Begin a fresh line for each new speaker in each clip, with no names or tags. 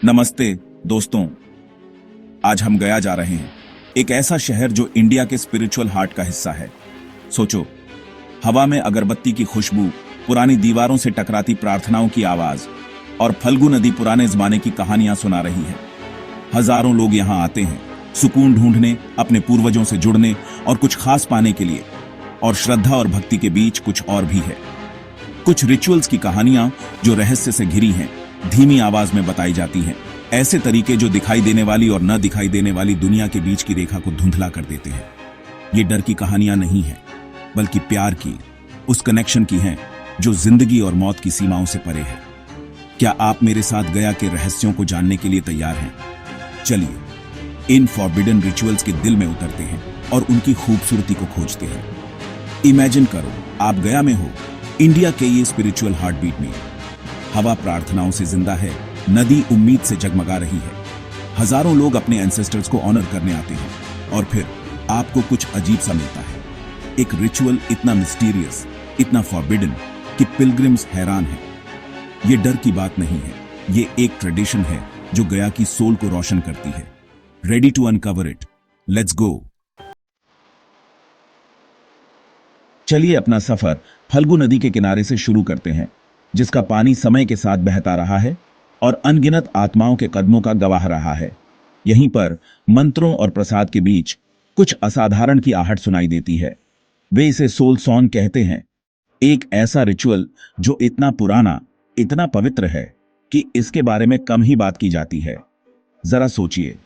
नमस्ते दोस्तों, आज हम गया जा रहे हैं, एक ऐसा शहर जो इंडिया के स्पिरिचुअल हार्ट का हिस्सा है। सोचो, हवा में अगरबत्ती की खुशबू, पुरानी दीवारों से टकराती प्रार्थनाओं की आवाज और फल्गु नदी पुराने जमाने की कहानियां सुना रही है। हजारों लोग यहां आते हैं, सुकून ढूंढने, अपने पूर्वजों से जुड़ने और कुछ खास पाने के लिए। और श्रद्धा और भक्ति के बीच कुछ और भी है। कुछ रिचुअल्स की कहानियां जो रहस्य से घिरी हैं, धीमी आवाज में बताई जाती हैं। ऐसे तरीके जो दिखाई देने वाली और न दिखाई देने वाली दुनिया के बीच की रेखा को धुंधला कर देते हैं। ये डर की कहानियां नहीं हैं, बल्कि प्यार की, उस कनेक्शन की हैं जो जिंदगी और मौत की सीमाओं से परे है। क्या आप मेरे साथ गया के रहस्यों को जानने के लिए तैयार हैं? चलिए इन फॉरबिडन रिचुअल्स के दिल में उतरते हैं और उनकी खूबसूरती को खोजते हैं। इमेजिन करो, आप गया में हो, इंडिया के ये स्पिरिचुअल हार्ट बीट में। हवा प्रार्थनाओं से जिंदा है, नदी उम्मीद से जगमगा रही है, हजारों लोग अपने एंसेस्टर्स को ऑनर करने आते हैं और फिर आपको कुछ अजीब सा मिलता है। एक रिचुअल इतना मिस्टीरियस, इतना फॉरबिडन कि पिलग्रिम्स हैरान हैं। ये डर की बात नहीं है, ये एक ट्रेडिशन है जो गया की सोल को रोशन करती है। Ready to uncover it? Let's go. चलिए अपना सफर फल्गु नदी के किनारे से शुरू करते हैं, जिसका पानी समय के साथ बहता रहा है और अनगिनत आत्माओं के कदमों का गवाह रहा है। यहीं पर मंत्रों और प्रसाद के बीच कुछ असाधारण की आहट सुनाई देती है। वे इसे सोल सॉन्ग कहते हैं, एक ऐसा रिचुअल जो इतना पुराना, इतना पवित्र है कि इसके बारे में कम ही बात की जाती है। जरा सोचिए,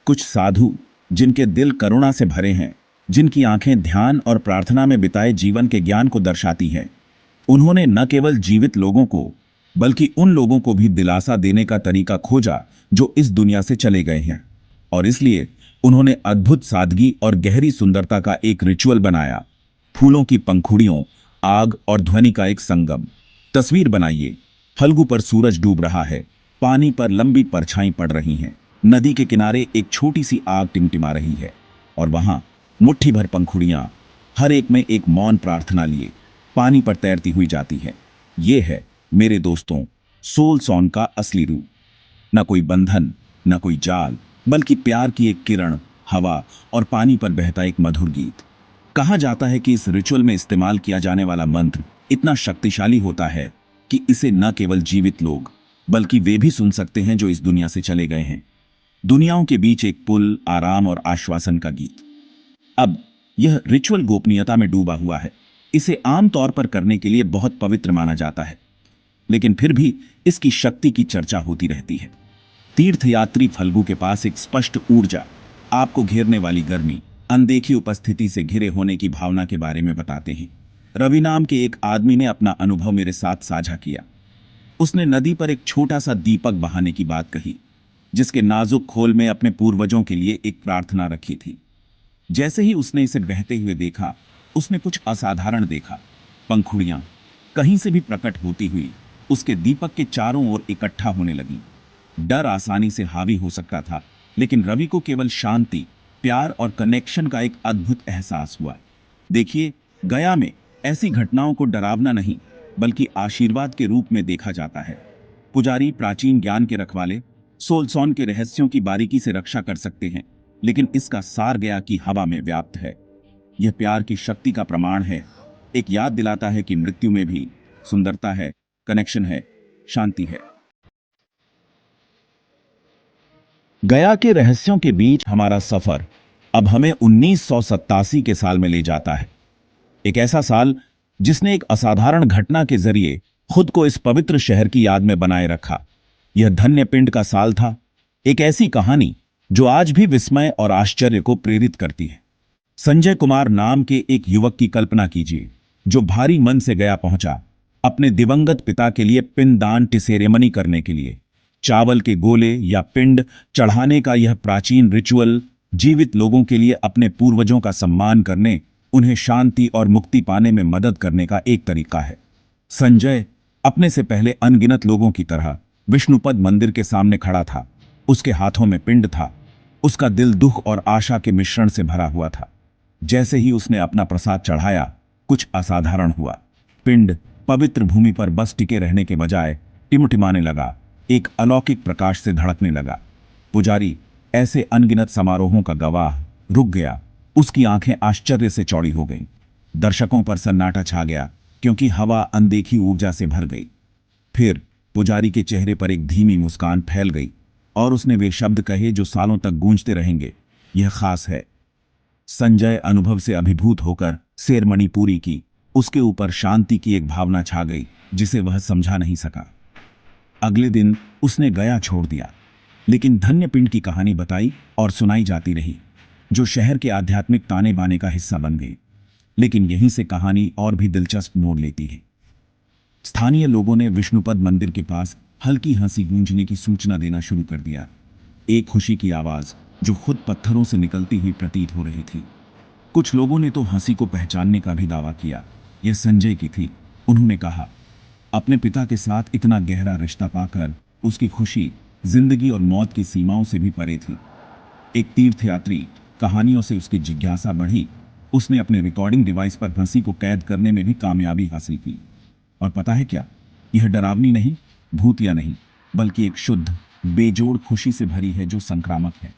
कुछ साधु जिनके दिल करुणा से भरे हैं, जिनकी आंखें ध्यान और प्रार्थना में बिताए जीवन के ज्ञान को दर्शाती हैं, उन्होंने न केवल जीवित लोगों को बल्कि उन लोगों को भी दिलासा देने का तरीका खोजा जो इस दुनिया से चले गए हैं। और इसलिए उन्होंने अद्भुत सादगी और गहरी सुंदरता का एक रिचुअल बनाया। फूलों की पंखुड़ियों, आग और ध्वनि का एक संगम। तस्वीर बनाइए, फल्गु पर सूरज डूब रहा है, पानी पर लंबी परछाई पड़ रही हैं, नदी के किनारे एक छोटी सी आग टिमटिमा रही है और वहां मुट्ठी भर पंखुड़ियां, हर एक में एक मौन प्रार्थना लिए, पानी पर तैरती हुई जाती है। ये है मेरे दोस्तों सोल सॉन्ग का असली रूप। न कोई बंधन, न कोई जाल, बल्कि प्यार की एक किरण, हवा और पानी पर बहता एक मधुर गीत। कहा जाता है कि इस रिचुअल में इस्तेमाल किया जाने वाला मंत्र इतना शक्तिशाली होता है कि इसे न केवल जीवित लोग बल्कि वे भी सुन सकते हैं जो इस दुनिया से चले गए हैं। दुनियाओं के बीच एक पुल, आराम और आश्वासन का गीत। अब यह रिचुअल गोपनीयता में डूबा हुआ है। इसे आमतौर पर करने के लिए बहुत पवित्र माना जाता है, लेकिन फिर भी इसकी शक्ति की चर्चा होती रहती है। तीर्थयात्री फल्गु के पास एक स्पष्ट ऊर्जा, आपको घेरने वाली गर्मी, अनदेखी उपस्थिति से घिरे होने की भावना के बारे में बताते हैं। रवि नाम के एक आदमी ने अपना अनुभव मेरे साथ साझा किया। उसने नदी पर एक छोटा सा दीपक बहाने की बात कही, जिसके नाजुक खोल में अपने पूर्वजों के लिए एक प्रार्थना रखी थी। जैसे ही उसने इसे बहते हुए देखा, उसने कुछ असाधारण देखा। पंखुड़ियां कहीं से भी प्रकट होती हुई उसके दीपक के चारों ओर इकट्ठा होने लगी। डर आसानी से हावी हो सकता था, लेकिन रवि को केवल शांति, प्यार और कनेक्शन का एक अद्भुत एहसास हुआ। देखिए, गया में ऐसी घटनाओं को डरावना नहीं बल्कि आशीर्वाद के रूप में देखा जाता है। पुजारी प्राचीन ज्ञान के रखवाले, सोलसॉन के रहस्यों की बारीकी से रक्षा कर सकते हैं, लेकिन इसका सार गया की हवा में व्याप्त है। यह प्यार की शक्ति का प्रमाण है, एक याद दिलाता है कि मृत्यु में भी सुंदरता है, कनेक्शन है, शांति है। गया के रहस्यों के बीच हमारा सफर अब हमें 1987 के साल में ले जाता है। एक ऐसा साल जिसने एक असाधारण घटना के जरिए खुद को इस पवित्र शहर की याद में बनाए रखा। यह धन्य पिंड का साल था, एक ऐसी कहानी जो आज भी विस्मय और आश्चर्य को प्रेरित करती है। संजय कुमार नाम के एक युवक की कल्पना कीजिए, जो भारी मन से गया पहुंचा अपने दिवंगत पिता के लिए पिंडदान सेरेमनी करने के लिए। चावल के गोले या पिंड चढ़ाने का यह प्राचीन रिचुअल जीवित लोगों के लिए अपने पूर्वजों का सम्मान करने, उन्हें शांति और मुक्ति पाने में मदद करने का एक तरीका है। संजय अपने से पहले अनगिनत लोगों की तरह विष्णुपद मंदिर के सामने खड़ा था। उसके हाथों में पिंड था, उसका दिल दुख और आशा के मिश्रण से भरा हुआ था। जैसे ही उसने अपना प्रसाद चढ़ाया, कुछ असाधारण हुआ। पिंड पवित्र भूमि पर बस टिके रहने के बजाय टिमटिमाने लगा, एक अलौकिक प्रकाश से धड़कने लगा। पुजारी, ऐसे अनगिनत समारोहों का गवाह, रुक गया। उसकी आंखें आश्चर्य से चौड़ी हो गईं। दर्शकों पर सन्नाटा छा गया, क्योंकि हवा अनदेखी ऊर्जा से भर गई। फिर पुजारी के चेहरे पर एक धीमी मुस्कान फैल गई और उसने वे शब्द कहे जो सालों तक गूंजते रहेंगे, यह खास है। संजय अनुभव से अभिभूत होकर सेरेमनी पूरी की। उसके ऊपर शांति की एक भावना छा गई जिसे वह समझा नहीं सका। अगले दिन उसने गया छोड़ दिया, लेकिन धन्यपिंड की कहानी बताई और सुनाई जाती रही, जो शहर के आध्यात्मिक ताने बाने का हिस्सा बन गई। लेकिन यहीं से कहानी और भी दिलचस्प मोड़ लेती है। स्थानीय लोगों ने विष्णुपद मंदिर के पास हल्की हंसी गूंजने की सूचना देना शुरू कर दिया। एक खुशी की आवाज जो खुद पत्थरों से निकलती हुई प्रतीत हो रही थी। कुछ लोगों ने तो हंसी को पहचानने का भी दावा किया। यह संजय की थी। उन्होंने कहा, अपने पिता के साथ इतना गहरा रिश्ता पाकर उसकी खुशी जिंदगी और मौत की सीमाओं से भी परे थी। एक तीर्थयात्री कहानियों से उसकी जिज्ञासा बढ़ी। उसने अपने रिकॉर्डिंग डिवाइस पर हंसी को कैद करने में भी कामयाबी हासिल की। और पता है क्या, यह डरावनी नहीं, भूतिया नहीं, बल्कि एक शुद्ध बेजोड़ खुशी से भरी है जो संक्रामक है।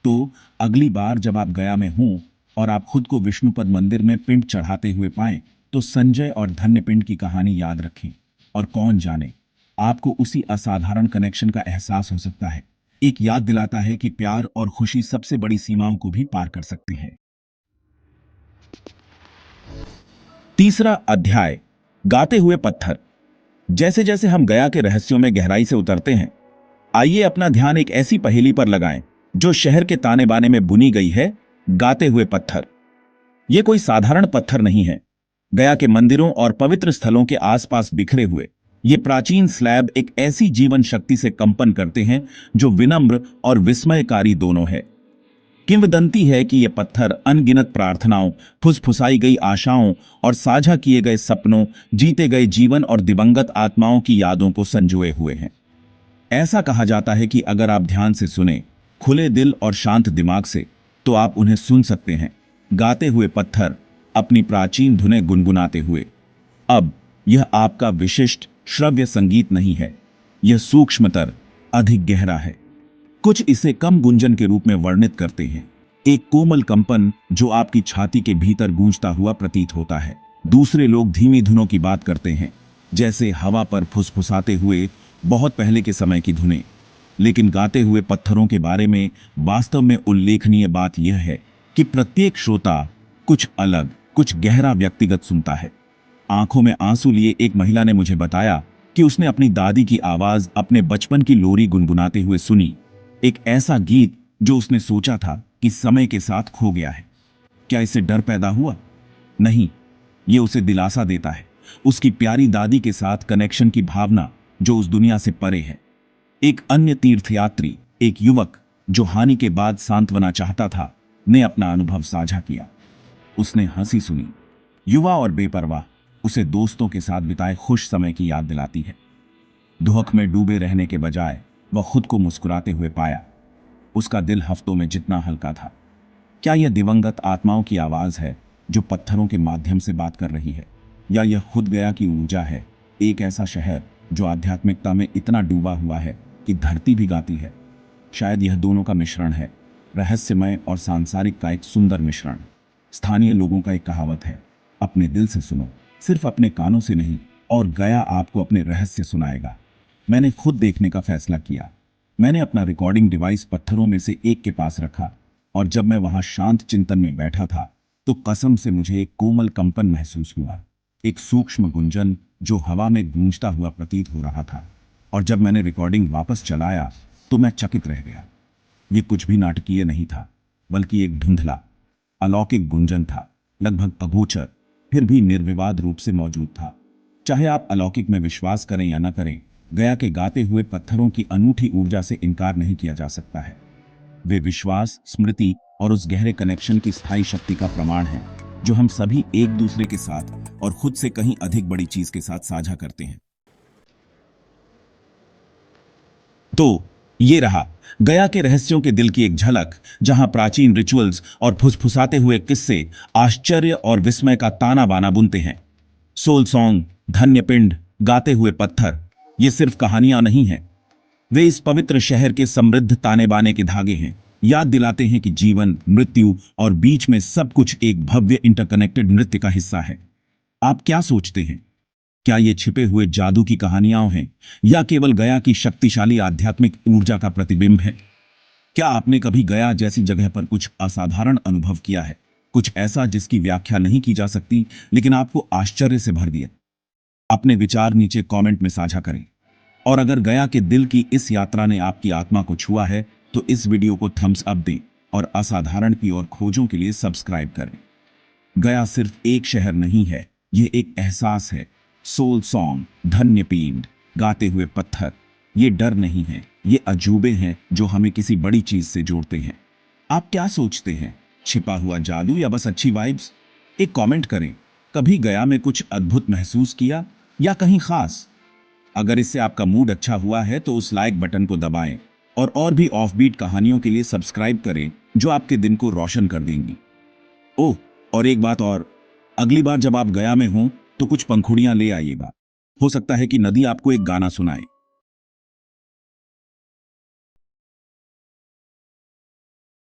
तो अगली बार जब आप गया में हों और आप खुद को विष्णुपद मंदिर में पिंड चढ़ाते हुए पाएं, तो संजय और धन्य पिंड की कहानी याद रखें। और कौन जाने, आपको उसी असाधारण कनेक्शन का एहसास हो सकता है। एक याद दिलाता है कि प्यार और खुशी सबसे बड़ी सीमाओं को भी पार कर सकते हैं। तीसरा अध्याय, गाते हुए पत्थर। जैसे जैसे हम गया के रहस्यों में गहराई से उतरते हैं, आइए अपना ध्यान एक ऐसी पहेली पर लगाएं जो शहर के ताने बाने में बुनी गई है। गाते हुए पत्थर। यह कोई साधारण पत्थर नहीं है। गया के मंदिरों और पवित्र स्थलों के आसपास बिखरे हुए ये प्राचीन स्लैब एक ऐसी जीवन शक्ति से कंपन करते हैं जो विनम्र और विस्मयकारी दोनों है। किंवदंती है कि ये पत्थर अनगिनत प्रार्थनाओं, फुसफुसाई गई आशाओं और साझा किए गए सपनों, जीते गए जीवन और दिवंगत आत्माओं की यादों को संजोए हुए हैं। ऐसा कहा जाता है कि अगर आप ध्यान से सुने, खुले दिल और शांत दिमाग से, तो आप उन्हें सुन सकते हैं, गाते हुए पत्थर, अपनी प्राचीन धुनें गुनगुनाते हुए। अब यह आपका विशिष्ट श्रव्य संगीत नहीं है, यह सूक्ष्मतर, अधिक गहरा है। कुछ इसे कम गुंजन के रूप में वर्णित करते हैं, एक कोमल कंपन जो आपकी छाती के भीतर गूंजता हुआ प्रतीत होता है। दूसरे लोग धीमी धुनों की बात करते हैं, जैसे हवा पर फुसफुसाते हुए बहुत पहले के समय की धुनें। लेकिन गाते हुए पत्थरों के बारे में वास्तव में उल्लेखनीय बात यह है कि प्रत्येक श्रोता कुछ अलग, कुछ गहरा व्यक्तिगत सुनता है। आंखों में आंसू लिए एक महिला ने मुझे बताया कि उसने अपनी दादी की आवाज अपने बचपन की लोरी गुनगुनाते हुए सुनी, एक ऐसा गीत जो उसने सोचा था कि समय के साथ खो गया है। क्या इससे डर पैदा हुआ? नहीं, यह उसे दिलासा देता है, उसकी प्यारी दादी के साथ कनेक्शन की भावना जो उस दुनिया से परे है। एक अन्य तीर्थयात्री, एक युवक जो हानि के बाद सांत्वना चाहता था, ने अपना अनुभव साझा किया। उसने हंसी सुनी, युवा और बेपरवाह, उसे दोस्तों के साथ बिताए खुश समय की याद दिलाती है। दुहक में डूबे रहने के बजाय वह खुद को मुस्कुराते हुए पाया। उसका दिल हफ्तों में जितना हल्का था। क्या यह दिवंगत आत्माओं की आवाज है जो पत्थरों के माध्यम से बात कर रही है, या यह खुद गया की ऊर्जा है, एक ऐसा शहर जो आध्यात्मिकता में इतना डूबा हुआ है कि धरती भी गाती है? शायद यह दोनों का मिश्रण है, रहस्यमय और सांसारिक का एक सुंदर मिश्रण। स्थानीय लोगों का एक कहावत है, अपने दिल से सुनो, सिर्फ अपने कानों से नहीं, और गया आपको अपने रहस्य सुनाएगा। मैंने खुद देखने का फैसला किया। मैंने अपना रिकॉर्डिंग डिवाइस पत्थरों में से एक के पास रखा, और जब मैं वहां शांत चिंतन में बैठा था, तो कसम से मुझे एक कोमल कंपन महसूस हुआ, एक सूक्ष्म गुंजन जो हवा में गूंजता हुआ प्रतीत हो रहा था। और जब मैंने रिकॉर्डिंग वापस चलाया, तो मैं चकित रह गया। ये कुछ भी नाटकीय नहीं था, बल्कि एक धुंधला, अलौकिक गुंजन था, लगभग अगोचर, फिर भी निर्विवाद रूप से मौजूद था। चाहे आप अलौकिक में विश्वास करें या न करें, गया के गाते हुए पत्थरों की अनूठी ऊर्जा से इनकार नहीं किया जा सकता है। वे विश्वास, स्मृति और उस गहरे कनेक्शन की स्थायी शक्ति का प्रमाण है जो हम सभी एक दूसरे के साथ और खुद से कहीं अधिक बड़ी चीज के साथ साझा करते हैं। तो ये रहा गया के रहस्यों के दिल की एक झलक, जहां प्राचीन रिचुअल्स और फुसफुसाते हुए किस्से आश्चर्य और विस्मय का ताना बाना बुनते हैं। सोल सॉन्ग, धन्य पिंड, गाते हुए पत्थर, ये सिर्फ कहानियां नहीं हैं, वे इस पवित्र शहर के समृद्ध ताने बाने के धागे हैं, याद दिलाते हैं कि जीवन, मृत्यु और बीच में सब कुछ एक भव्य इंटरकनेक्टेड नृत्य का हिस्सा है। आप क्या सोचते हैं? क्या ये छिपे हुए जादू की कहानियां हैं या केवल गया की शक्तिशाली आध्यात्मिक ऊर्जा का प्रतिबिंब है? क्या आपने कभी गया जैसी जगह पर कुछ असाधारण अनुभव किया है? कुछ ऐसा जिसकी व्याख्या नहीं की जा सकती लेकिन आपको आश्चर्य से भर दिया? अपने विचार नीचे कमेंट में साझा करें। और अगर गया के दिल की इस यात्रा ने आपकी आत्मा को छुआ है तो इस वीडियो को थम्स अप दें और असाधारण की और खोजों के लिए सब्सक्राइब करें। गया सिर्फ एक शहर नहीं है, ये एक एहसास है। सोल सॉन्ग, धन्य पिंड, गाते हुए पत्थर, ये डर नहीं है, ये अजूबे हैं जो हमें किसी बड़ी चीज से जोड़ते हैं। आप क्या सोचते हैं? छिपा हुआ जादू या बस अच्छी वाइब्स? एक कमेंट करें। कभी गया में कुछ अद्भुत महसूस किया या कहीं खास? अगर इससे आपका मूड अच्छा हुआ है तो उस लाइक बटन को दबाएं और भी ऑफबीट कहानियों के लिए सब्सक्राइब करें जो आपके दिन को रोशन कर देंगी। ओह, और एक बात और, अगली बार जब आप गया में हों तो कुछ पंखुड़ियां ले आइएगा। हो सकता है कि नदी आपको एक गाना सुनाए।